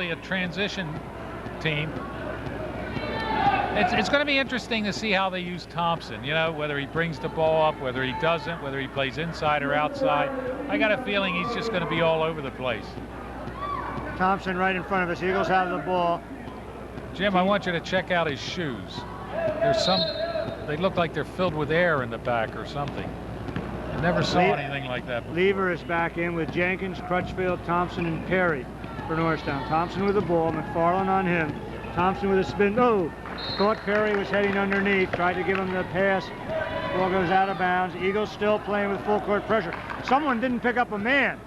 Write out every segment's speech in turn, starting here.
actually a transition team. It's going to be interesting to see how they use Thompson, you know, whether he brings the ball up, whether he doesn't, whether he plays inside or outside. I got a feeling he's just going to be all over the place. Thompson right in front of us. Eagles have the ball. Jim, I want you to check out his shoes. They look like they're filled with air in the back or something. I never saw anything like that before. Lever is back in with Jenkins, Crutchfield, Thompson, and Perry for Norristown. Thompson with the ball, McFarland on him. Thompson with a spin. Oh, thought Perry was heading underneath, tried to give him the pass. Ball goes out of bounds. Eagles still playing with full court pressure. Someone didn't pick up a man.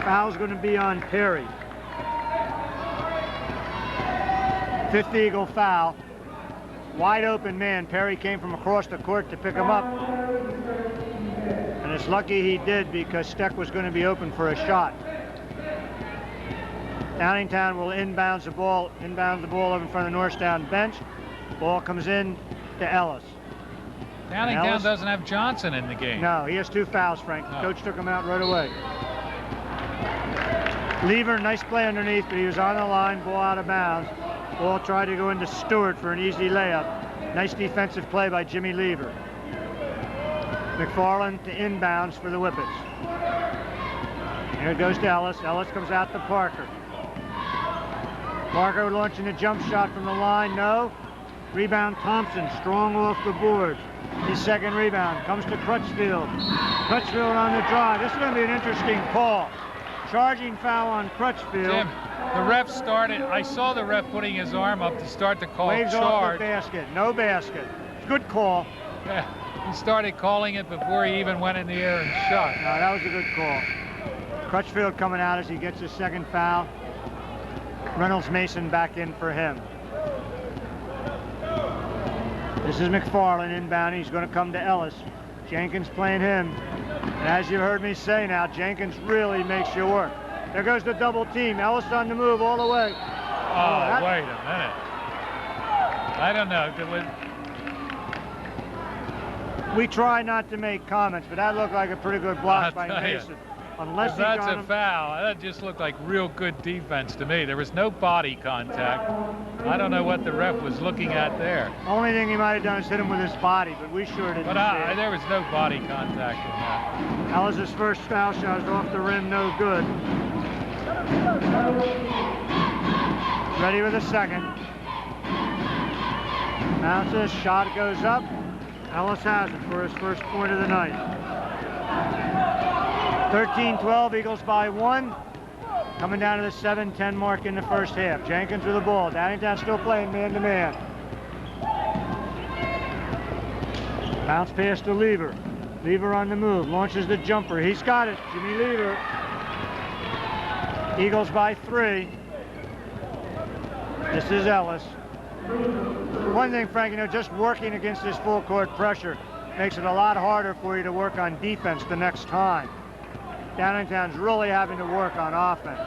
Foul's going to be on Perry. Fifth Eagle foul. Wide open man. Perry came from across the court to pick him up. And it's lucky he did because Steck was going to be open for a shot. Downingtown will inbound the ball over in front of the Norristown bench. Ball comes in to Ellis. Downingtown doesn't have Johnson in the game. No, he has 2 fouls, Frank. The coach took him out right away. Lever, nice play underneath, but he was on the line, ball out of bounds. Ball tried to go into Stewart for an easy layup. Nice defensive play by Jimmy Lever. McFarland to inbounds for the Whippets. Here it goes to Ellis. Ellis comes out to Parker. Parker launching a jump shot from the line, no. Rebound Thompson, strong off the board. His second rebound comes to Crutchfield. Crutchfield on the drive. This is going to be an interesting call. Charging foul on Crutchfield. Jim, the ref started, I saw the ref putting his arm up to start to call Waves charge. off the basket, no basket. Good call. Yeah, he started calling it before he even went in the air and shot. No, that was a good call. Crutchfield coming out as he gets his second foul. Reynolds Mason back in for him. This is McFarland inbound. He's going to come to Ellis. Jenkins playing him. And as you heard me say now, Jenkins really makes you work. There goes the double team. Ellis on the move all the way. Oh, wait a minute. I don't know. We try not to make comments, but that looked like a pretty good block by Mason. Unless if that's a foul, that just looked like real good defense to me. There was no body contact. I don't know what the ref was looking at there. Only thing he might have done is hit him with his body, but we sure didn't. But there was no body contact in that. Ellis' first foul shot is off the rim, no good. Ready with a second. Bounces, shot goes up. Ellis has it for his first point of the night. 13-12, Eagles by 1. Coming down to the 7-10 mark in the first half. Jenkins with the ball. Downingtown still playing man-to-man. Bounce pass to Lever. Lever on the move. Launches the jumper. He's got it. Jimmy Lever. Eagles by 3. This is Ellis. One thing, Frank, you know, just working against this full court pressure makes it a lot harder for you to work on defense the next time. Downingtown's really having to work on offense.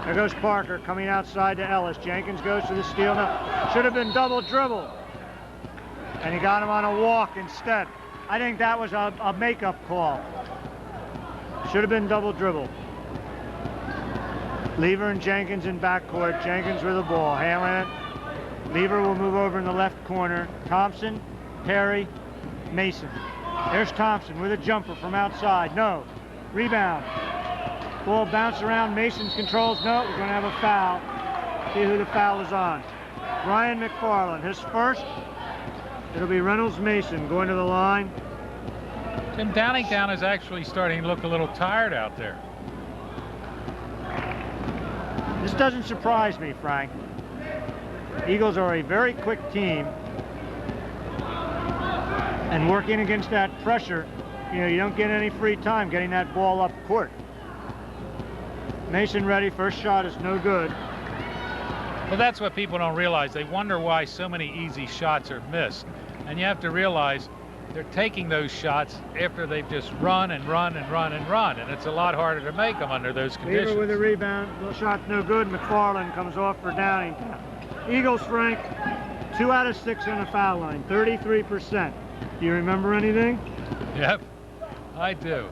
There goes Parker coming outside to Ellis. Jenkins goes to the steal. Now, should have been double dribble. And he got him on a walk instead. I think that was a makeup call. Should have been double dribble. Lever and Jenkins in backcourt. Jenkins with the ball, handling it. Lever will move over in the left corner. Thompson, Perry, Mason. There's Thompson with a jumper from outside. No. Rebound. Ball bounce around. Mason's controls. No, we're going to have a foul. See who the foul is on. Ryan McFarland, his first. It'll be Reynolds Mason going to the line. Tim, Downingtown is actually starting to look a little tired out there. This doesn't surprise me, Frank. Eagles are a very quick team. And working against that pressure, you know, you don't get any free time getting that ball up court. Mason ready, first shot is no good. Well, that's what people don't realize. They wonder why so many easy shots are missed. And you have to realize they're taking those shots after they've just run and run and run and run. And it's a lot harder to make them under those conditions. Lever with a rebound, shot no good. McFarland comes off for Downingtown. Eagles, Frank, 2 out of 6 on the foul line, 33%. Do you remember anything? Yep, I do.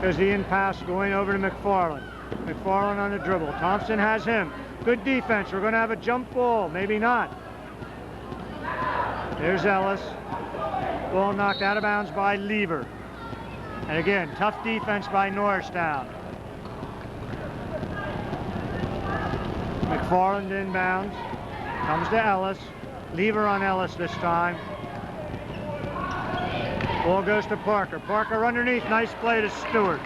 There's the in pass going over to McFarland. McFarland on the dribble. Thompson has him. Good defense. We're going to have a jump ball. Maybe not. There's Ellis. Ball knocked out of bounds by Lever. And again, tough defense by Norristown. McFarland inbounds. Comes to Ellis. Lever on Ellis this time. Ball goes to Parker. Parker underneath. Nice play to Stewart.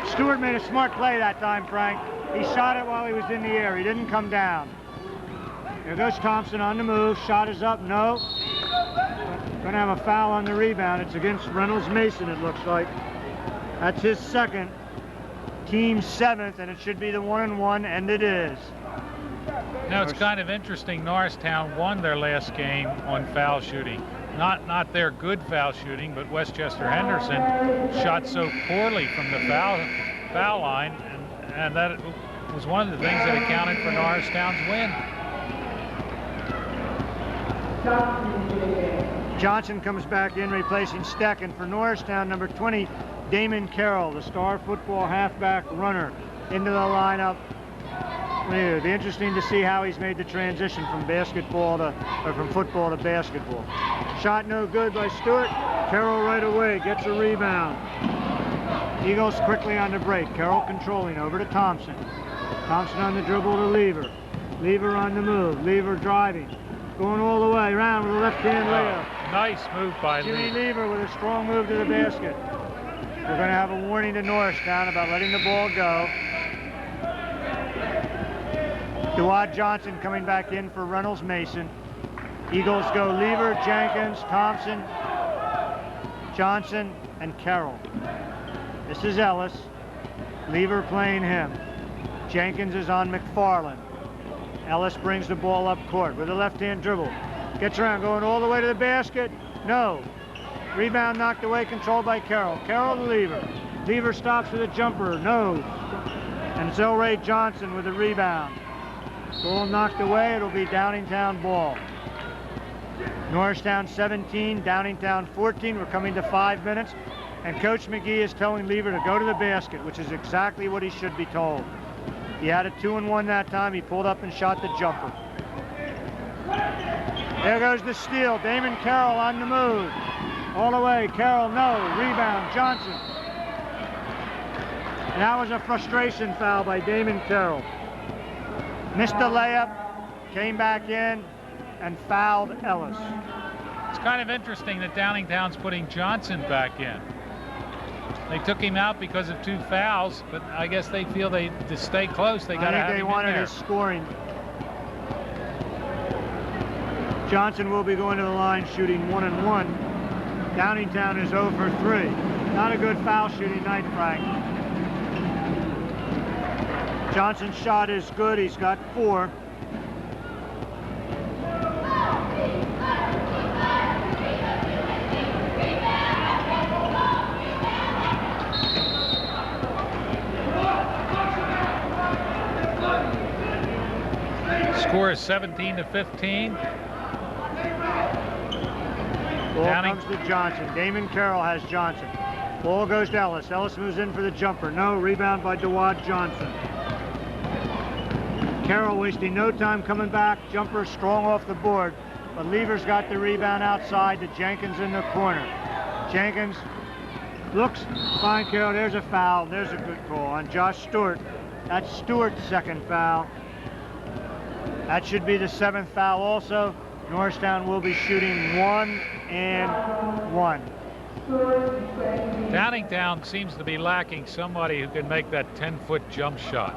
Stewart made a smart play that time, Frank. He shot it while he was in the air. He didn't come down. There goes Thompson on the move. Shot is up. No. Going to have a foul on the rebound. It's against Reynolds Mason, it looks like. That's his second. Team 7th, and it should be the 1-and-1, and it is. Now, it's kind of interesting. Norristown won their last game on foul shooting. Not their good foul shooting, but Westchester Henderson shot so poorly from the foul line, and that was one of the things that accounted for Norristown's win. Johnson comes back in, replacing Steck, and for Norristown, number 20, Damon Carroll, the star football halfback runner, into the lineup. It'll be interesting to see how he's made the transition from football to basketball. Shot no good by Stewart. Carroll right away gets a rebound. Eagles quickly on the break. Carroll controlling over to Thompson. Thompson on the dribble to Lever. Lever on the move. Lever driving. Going all the way around with a left-hand layup. Nice move by Jimmy Lever with a strong move to the basket. We're going to have a warning to Norristown about letting the ball go. Dewad Johnson coming back in for Reynolds Mason. Eagles go Lever, Jenkins, Thompson, Johnson, and Carroll. This is Ellis. Lever playing him. Jenkins is on McFarland. Ellis brings the ball up court with a left-hand dribble. Gets around, going all the way to the basket. No. Rebound knocked away, controlled by Carroll. Carroll to Lever. Lever stops with a jumper. No. And it's Elray Johnson with a rebound. Ball knocked away. It'll be Downingtown ball. Norristown 17, Downingtown 14. We're coming to 5 minutes. And Coach McGee is telling Lever to go to the basket, which is exactly what he should be told. He had a 2-and-1 that time. He pulled up and shot the jumper. There goes the steal. Damon Carroll on the move. All the way. Carroll, no. Rebound, Johnson. And that was a frustration foul by Damon Carroll. Missed the layup, came back in, and fouled Ellis. It's kind of interesting that Downingtown's putting Johnson back in. They took him out because of 2 fouls, but I guess they feel to stay close, they got to have him in there. I think they wanted his scoring. Johnson will be going to the line shooting 1-and-1. Downingtown is 0 for 3. Not a good foul shooting night, Frank. Johnson's shot is good. He's got 4. Score is 17-15. Ball comes to Johnson. Damon Carroll has Johnson. Ball goes to Ellis. Ellis moves in for the jumper. No. Rebound by Dewad Johnson. Carroll wasting no time coming back. Jumper strong off the board. But Lever's got the rebound outside to Jenkins in the corner. Jenkins looks fine. Carroll, there's a foul. There's a good call on Josh Stewart. That's Stewart's second foul. That should be the 7th foul also. Norristown will be shooting 1-and-1. Downingtown seems to be lacking somebody who can make that 10-foot jump shot.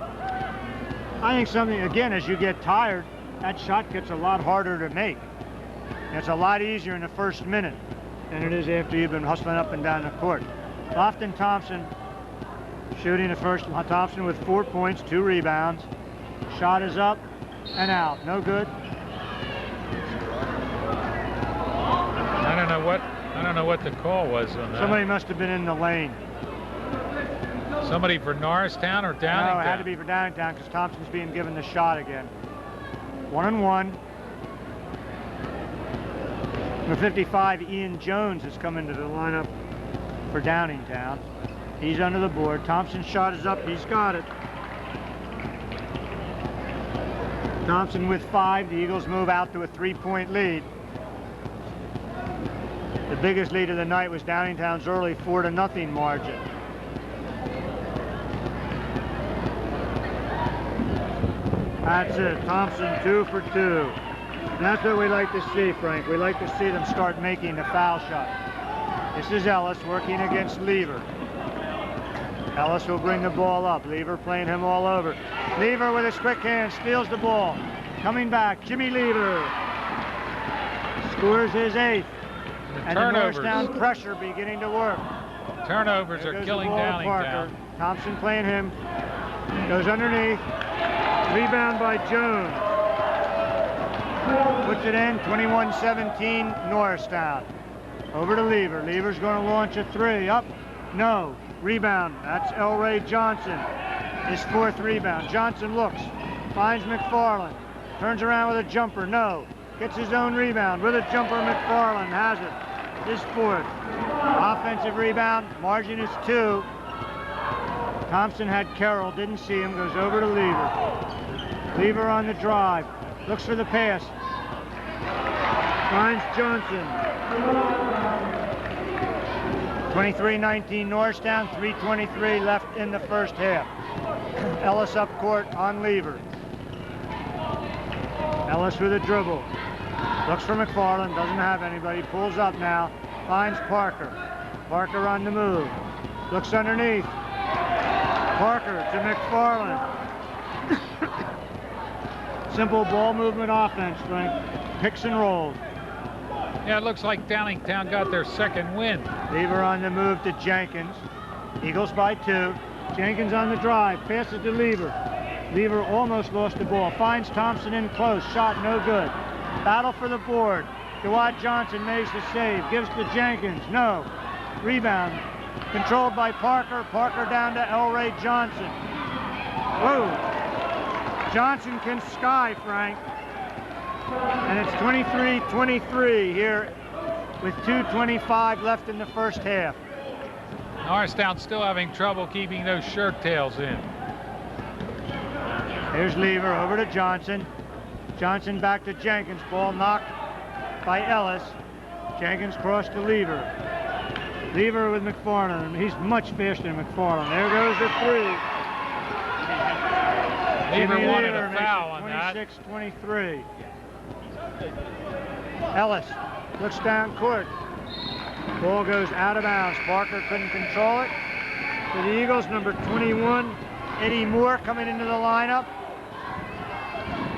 I think something, again, as you get tired, that shot gets a lot harder to make. It's a lot easier in the first minute than it is after you've been hustling up and down the court. Lofton Thompson shooting the first. Thompson with 4 points, 2 rebounds. Shot is up and out. No good. I don't know what the call was on that. Somebody must have been in the lane. Somebody for Norristown or Downingtown? No, it had to be for Downingtown because Thompson's being given the shot again. 1-and-1. Number 55, Ian Jones, has come into the lineup for Downingtown. He's under the board. Thompson's shot is up. He's got it. Thompson with 5. The Eagles move out to a 3-point lead. The biggest lead of the night was Downingtown's early 4-0 margin. That's it. Thompson 2 for 2. And that's what we like to see, Frank. We like to see them start making the foul shot. This is Ellis working against Lever. Ellis will bring the ball up. Lever playing him all over. Lever with his quick hand steals the ball. Coming back, Jimmy Lever scores his 8th. And the Norristown pressure beginning to work. Turnovers are killing Downingtown. Thompson playing him. Goes underneath. Rebound by Jones. Puts it in, 21-17, Norristown. Over to Lever. Lever's going to launch a 3. Up. No. Rebound. That's Elray Johnson. His 4th rebound. Johnson looks. Finds McFarland. Turns around with a jumper. No. Gets his own rebound. With a jumper, McFarland has it. His 4th. Offensive rebound. Margin is 2. Thompson had Carroll. Didn't see him. Goes over to Lever. Lever on the drive. Looks for the pass. Finds Johnson. 23-19 Norristown, 3:23 left in the first half. Ellis up court on Lever. Ellis with a dribble. Looks for McFarland, doesn't have anybody. Pulls up now, finds Parker. Parker on the move. Looks underneath. Parker to McFarland. Simple ball movement offense, Frank. Picks and rolls. Yeah, it looks like Downingtown got their 2nd win. Lever on the move to Jenkins. Eagles by 2. Jenkins on the drive. Passes to Lever. Lever almost lost the ball. Finds Thompson in close. Shot no good. Battle for the board. DeWatt Johnson makes the save. Gives to Jenkins. No. Rebound. Controlled by Parker. Parker down to Elray Johnson. Whoa. Johnson can sky, Frank. And it's 23-23 here with 2:25 left in the first half. Norristown still having trouble keeping those shirt tails in. Here's Lever over to Johnson. Johnson back to Jenkins. Ball knocked by Ellis. Jenkins crossed to Lever. Lever with McFarland. He's much faster than McFarland. There goes the 3. Lever wanted a foul on that. 26-23. Ellis looks down court. Ball goes out of bounds. Parker couldn't control it. For the Eagles, number 21, Eddie Moore coming into the lineup.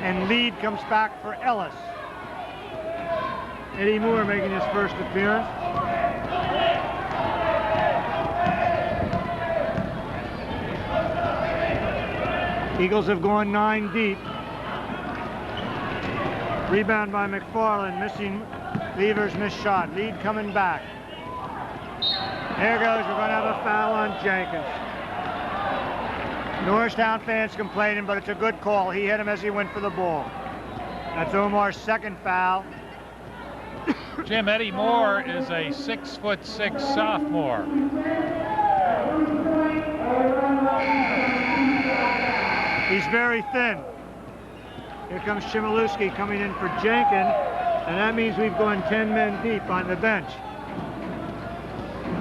And lead comes back for Ellis. Eddie Moore making his first appearance. Eagles have gone 9 deep. Rebound by McFarland, missing Lever's missed shot. Lead coming back. There goes, we're going to have a foul on Jenkins. Norristown fans complaining, but it's a good call. He hit him as he went for the ball. That's Omar's 2nd foul. Jim, Eddie Moore is a 6'6" sophomore. He's very thin. Here comes Chmielewski coming in for Jenkins, and that means we've gone 10 men deep on the bench.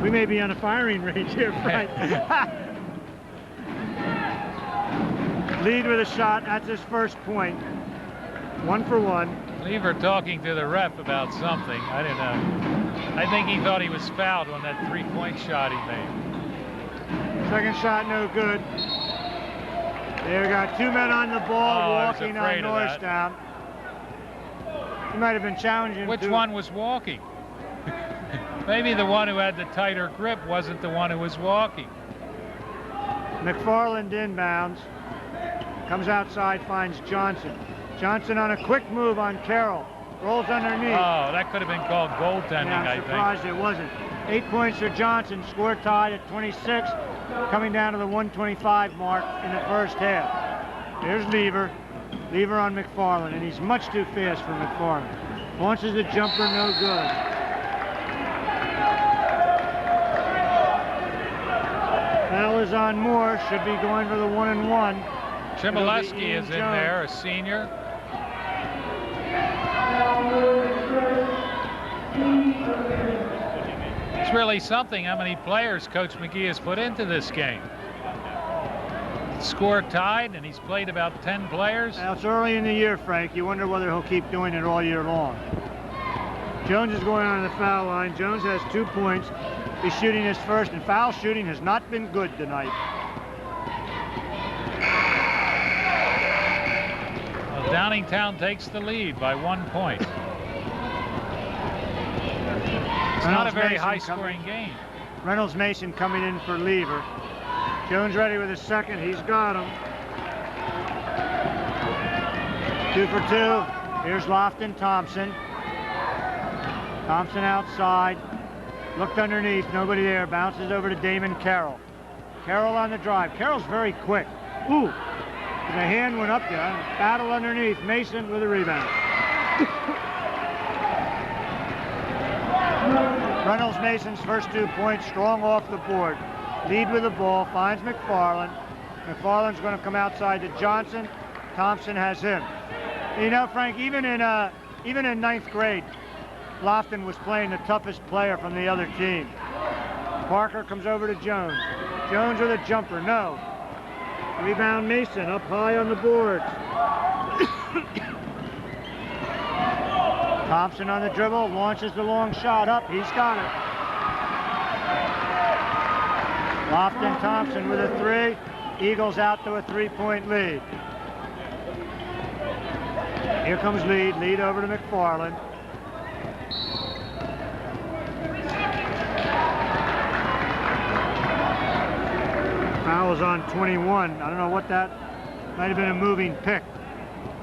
We may be on a firing range here, Frank. Lead with a shot. That's his first point. 1 for 1. Lever talking to the ref about something. I don't know. I think he thought he was fouled on that 3-point shot he made. Second shot, no good. They got 2 men on the ball walking on Norristown. He might have been challenging. Which one was walking? Maybe the one who had the tighter grip wasn't the one who was walking. McFarland inbounds. Comes outside, finds Johnson. Johnson on a quick move on Carroll. Rolls underneath. Oh, that could have been called goaltending, yeah, I'm surprised it wasn't. 8 points for Johnson. Score tied at 26. Coming down to the 125 mark in the first half. Here's Lever. Lever on McFarland, and he's much too fast for McFarland. Launches the jumper, no good. Foul is on Moore. Should be going for the 1-and-1. Chmielewski is in there, a senior. It's really something how many players Coach McGee has put into this game. Score tied, and he's played about 10 players. Now, it's early in the year, Frank. You wonder whether he'll keep doing it all year long. Jones is going on the foul line. Jones has 2 points. He's shooting his first, and foul shooting has not been good tonight. Well, Downingtown takes the lead by 1 point. It's not a very high-scoring game. Reynolds Mason coming in for Lever. Jones ready with his second. He's got him. 2 for 2. Here's Lofton Thompson. Thompson outside. Looked underneath. Nobody there. Bounces over to Damon Carroll. Carroll on the drive. Carroll's very quick. Ooh. The hand went up there. Battle underneath. Mason with a rebound. Reynolds Mason's first 2 points, strong off the board. Lead with the ball, finds McFarland. McFarland's going to come outside to Johnson. Thompson has him. You know, Frank, even in 9th grade, Lofton was playing the toughest player from the other team. Parker comes over to Jones. Jones with a jumper, no. Rebound Mason, up high on the boards. Thompson on the dribble, launches the long shot up. He's got it. Lofton Thompson with a 3. Eagles out to a 3-point lead. Here comes Lead. Lead over to McFarland. Foul is on 21. I don't know what that might have been, a moving pick.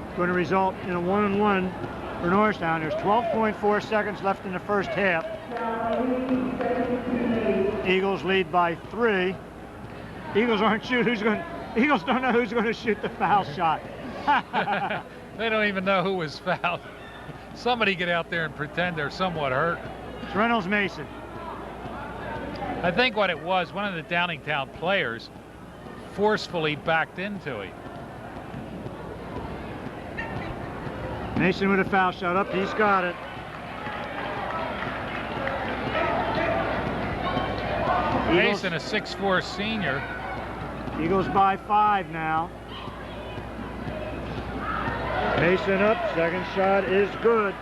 It's going to result in a 1-and-1 for Norristown. There's 12.4 seconds left in the first half. Eagles lead by 3. Eagles aren't sure who's going. Eagles don't know who's going to shoot the foul shot. They don't even know who was fouled. Somebody get out there and pretend they're somewhat hurt. It's Reynolds Mason. I think what it was, one of the Downingtown players forcefully backed into it. Mason with a foul shot up. He's got it. Mason, a 6'4" senior. Eagles by 5 now. Mason up. Second shot is good.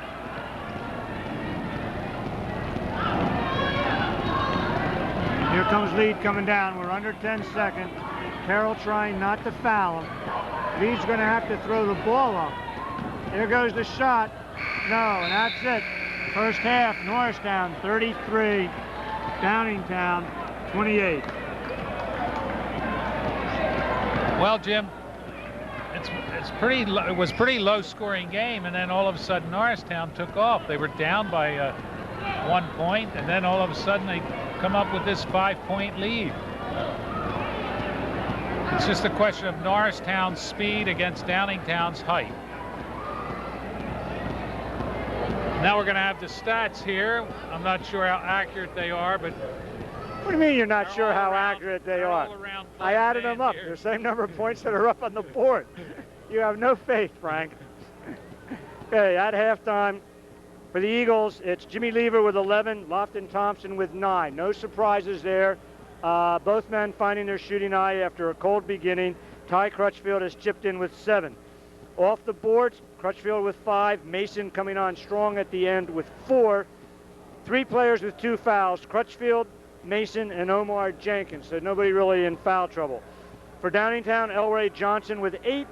Here comes Lead coming down. We're under 10 seconds. Carroll trying not to foul him. Lead's going to have to throw the ball up. Here goes the shot. No, and that's it. First half, Norristown 33, Downingtown 28. Well, Jim, it was pretty low-scoring game, and then all of a sudden Norristown took off. They were down by 1 point, and then all of a sudden they come up with this 5-point lead. It's just a question of Norristown's speed against Downingtown's height. Now we're going to have the stats here. I'm not sure how accurate they are, but... What do you mean you're not sure how accurate they are? I added them up. They're the same number of points that are up on the board. You have no faith, Frank. Okay, at halftime, for the Eagles, it's Jimmy Lever with 11, Lofton Thompson with 9. No surprises there. Both men finding their shooting eye after a cold beginning. Ty Crutchfield has chipped in with 7. Off the boards, Crutchfield with 5, Mason coming on strong at the end with 4. 3 players with 2 fouls, Crutchfield, Mason, and Omar Jenkins, so nobody really in foul trouble. For Downingtown, Elray Johnson with 8,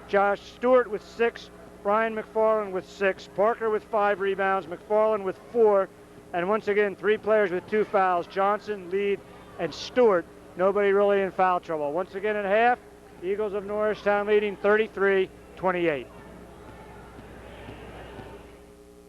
Josh Stewart with 6, Brian McFarland with 6, Parker with 5 rebounds, McFarland with 4, and once again, 3 players with 2 fouls, Johnson, Lead, and Stewart, nobody really in foul trouble. Once again at half, the Eagles of Norristown leading 33-28.